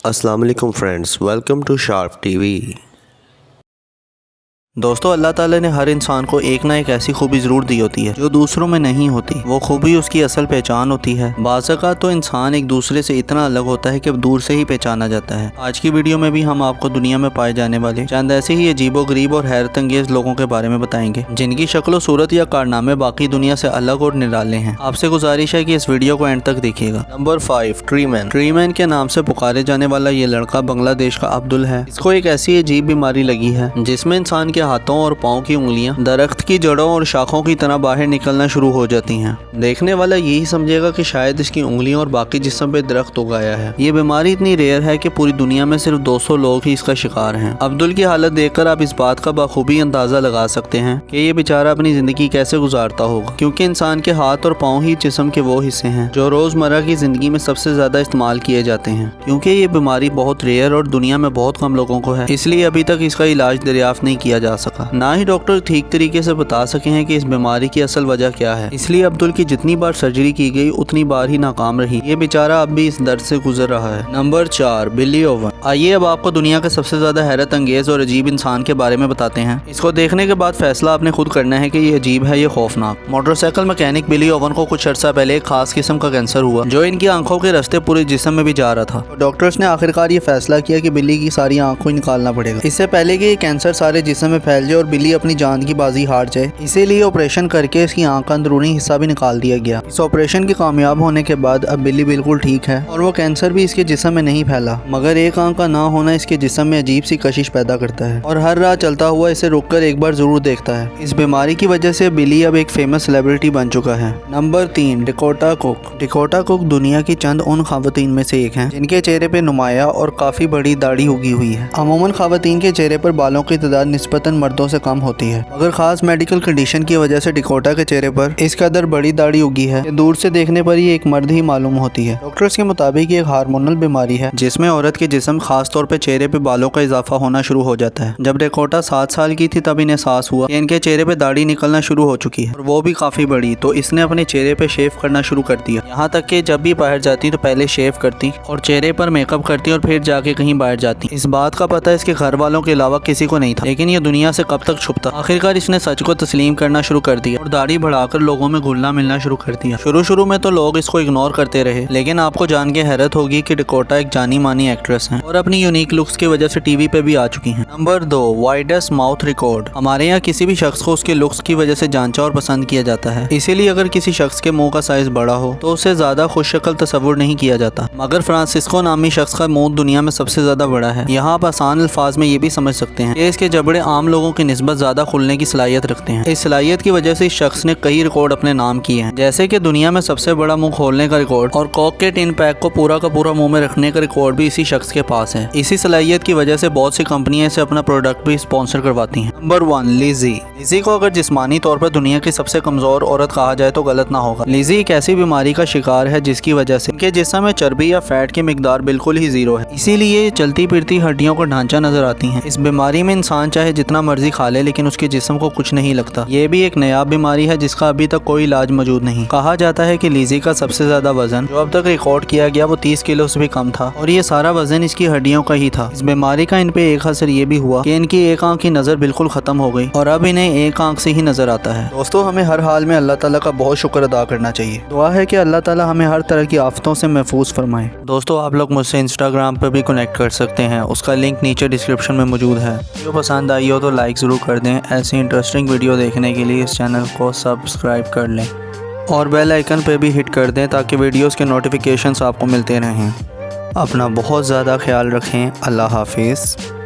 अस्सलाम वालेकुम friends, welcome to sharp TV. दोस्तों, अल्लाह ताला ने हर इंसान को एक ना एक ऐसी खूबी ज़रूर दी होती है जो दूसरों में नहीं होती। वो खूबी उसकी असल पहचान होती है। बाज़ औक़ात तो इंसान एक दूसरे से इतना अलग होता है कि दूर से ही पहचाना जाता है। आज की वीडियो में भी हम आपको दुनिया में पाए जाने वाले चंद ऐसे ही अजीबोगरीब और हैरत अंगेज लोगों के बारे में बताएंगे जिनकी शक्ल सूरत या कारनामे बाकी दुनिया से अलग और निराले हैं। आपसे गुजारिश है कि इस वीडियो को एंड तक देखिएगा। नंबर 5, ट्रीमैन। ट्रीमैन के नाम से पुकारे जाने वाला ये लड़का बांग्लादेश का अब्दुल है। इसको एक ऐसी अजीब बीमारी लगी है जिसमें इंसान के हाथों और पाँव की उंगलियां दरख्त की जड़ों और शाखों की तरह बाहर निकलना शुरू हो जाती हैं। देखने वाला यही समझेगा कि शायद इसकी उंगलियां और बाकी जिस्म पे दरख्त उगाया है। ये बीमारी इतनी रेयर है कि पूरी दुनिया में सिर्फ 200 लोग ही इसका शिकार हैं। अब्दुल की हालत देखकर आप इस बात का बखूबी अंदाजा लगा सकते हैं कि ये बेचारा अपनी जिंदगी कैसे गुजारता होगा, क्योंकि इंसान के हाथ और पाँव ही जिस्म के वो हिस्से हैं जो रोजमर्रा की जिंदगी में सबसे ज्यादा इस्तेमाल किए जाते हैं। क्योंकि ये बीमारी बहुत रेयर और दुनिया में बहुत कम लोगों को है, इसलिए अभी तक इसका इलाज दरियाफ्त नहीं किया जा सका। ना ही डॉक्टर ठीक तरीके से बता सके हैं कि इस बीमारी की असल वजह क्या है। इसलिए अब्दुल की जितनी बार सर्जरी की गई उतनी बार ही नाकाम रही। ये बेचारा अब भी इस दर्द से गुजर रहा है। नंबर 4, बिली ओवन। आइए अब आपको दुनिया के सबसे ज्यादा हैरत अंगेज और अजीब इंसान के बारे में बताते हैं। इसको देखने के बाद फैसला आपने खुद करना है कि ये अजीब है, ये खौफनाक। मोटरसाइकिल मैकेनिक बिली ओवन को कुछ अर्सा पहले एक खास किस्म का कैंसर हुआ जो इनकी आंखों के रास्ते पूरे जिस्म में भी जा रहा था। डॉक्टर्स ने आखिरकार ये फैसला किया कि बिल्ली की सारी आंखों निकालना पड़ेगा, इससे पहले कि ये कैंसर सारे जिस्म में फैल जाए और बिल्ली अपनी जान की बाजी हार जाए। इसीलिए ऑपरेशन करके इसकी आंख का अंदरूनी हिस्सा भी निकाल दिया गया। इस ऑपरेशन के कामयाब होने के बाद अब बिल्ली बिल्कुल ठीक है और वो कैंसर भी इसके जिस्म में नहीं फैला, मगर एक आंख का ना होना इसके जिस्म में अजीब सी कशिश पैदा करता है और हर राह चलता हुआ इसे रुककर एक बार जरूर देखता है। इस बीमारी की वजह से बिल्ली अब एक फेमस सेलिब्रिटी बन चुका है। Number 3, Dakota cook. Dakota cook दुनिया की चंद उन खवातीन में से एक हैं जिनके चेहरे पे नुमाया और काफी बड़ी दाढ़ी उगी हुई है। अमूमन खवातीन के चेहरे पर बालों की तादाद निस्बतन मर्दों से कम होती है, मगर खास मेडिकल कंडीशन की वजह से डकोटा के चेहरे पर इस कदर बड़ी दाढ़ी उगी है कि दूर से देखने पर ही एक मर्द ही मालूम होती है। डॉक्टर्स के मुताबिक ये एक हार्मोनल बीमारी है जिसमें औरत के जिस्म खास तौर पे चेहरे पे बालों का इजाफा होना शुरू हो जाता है। जब डकोटा 7 साल की थी तब इन्हें एहसास हुआ कि इनके चेहरे पे दाढ़ी निकलना शुरू हो चुकी है और वो भी काफी बड़ी, तो इसने अपने चेहरे पे शेव करना शुरू कर दिया। यहाँ तक कि जब भी बाहर जाती तो पहले शेव करती और चेहरे पर मेकअप करती और फिर जाके कहीं बाहर जाती। इस बात का पता इसके घर वालों के अलावा किसी को नहीं था, लेकिन ये दुनिया से कब तक छुपता। आखिरकार इसने सच को तस्लीम करना शुरू कर दिया और दाढ़ी बढ़ाकर लोगों में घुलना मिलना शुरू कर दिया। शुरू में तो लोग इसको इग्नोर करते रहे, लेकिन आपको जान के हैरत होगी कि डकोटा एक जानी मानी एक्ट्रेस है और अपनी यूनिक लुक्स की वजह से टीवी पे भी आ चुकी हैं। Number 2, widest mouth record. हमारे यहाँ किसी भी शख्स को उसके लुक्स की वजह से जांचा और पसंद किया जाता है, इसीलिए अगर किसी शख्स के मुंह का साइज बड़ा हो तो उसे ज्यादा खुशशक्ल तस्वुर नहीं किया जाता। मगर फ्रांसिस्को नामी शख्स का मुंह दुनिया में सबसे ज्यादा बड़ा है। यहाँ आप आसान अल्फाज में ये भी समझ सकते हैं कि इसके जबड़े आम लोगों की निस्बत ज्यादा खुलने की सलाहियत रखते हैं। इस सलाहियत की वजह से इस शख्स ने कई रिकॉर्ड अपने नाम किए हैं, जैसे कि दुनिया में सबसे बड़ा मुंह खोलने का रिकॉर्ड और कोक के टिन पैक को पूरा का पूरा मुंह में रखने का रिकॉर्ड भी इसी शख्स के पास है। इसी सलाहियत की वजह से बहुत सी कंपनियां इसे अपना प्रोडक्ट भी स्पॉन्सर करवाती हैं। Number 1, Lizzie. लिज़ी को अगर जिस्मानी तौर पर दुनिया की सबसे कमजोर औरत कहा जाए तो गलत ना होगा। लिज़ी एक ऐसी बीमारी का शिकार है जिसकी वजह से इनके जिस्म में चर्बी या फैट की मिकदार बिल्कुल ही जीरो है, इसीलिए चलती फिरती हड्डियों का ढांचा नजर आती है। इस बीमारी में इंसान चाहे जितना मर्जी खा ले लेकिन उसके जिस्म को कुछ नहीं लगता। ये भी एक नया बीमारी है जिसका अभी तक कोई इलाज मौजूद नहीं। कहा जाता है कि लिज़ी का सबसे ज्यादा वजन जो अब तक रिकॉर्ड किया गया वो 30 किलो से भी कम था और ये सारा वजन इसकी हड्डियों का ही था। इस बीमारी का इन पे एक असर ये भी हुआ कि इनकी एक आंख की नजर बिल्कुल खत्म हो गई और अब इन्हें एक आंख से ही नजर आता है। दोस्तों, हमें हर हाल में अल्लाह ताला का बहुत शुक्र अदा करना चाहिए। दुआ है कि अल्लाह ताला हमें हर तरह की आफतों से महफूज फरमाए। दोस्तों, आप लोग मुझसे इंस्टाग्राम पर भी कनेक्ट कर सकते हैं, उसका लिंक नीचे डिस्क्रिप्शन में मौजूद है। वीडियो पसंद आई हो तो लाइक ज़रूर कर दें। ऐसी इंटरेस्टिंग वीडियो देखने के लिए इस चैनल को सब्सक्राइब कर लें और बेल आइकन पे भी हिट कर दें ताकि वीडियोस के नोटिफिकेशंस आपको मिलते रहें। अपना बहुत ज़्यादा ख्याल रखें। अल्लाह हाफिज़।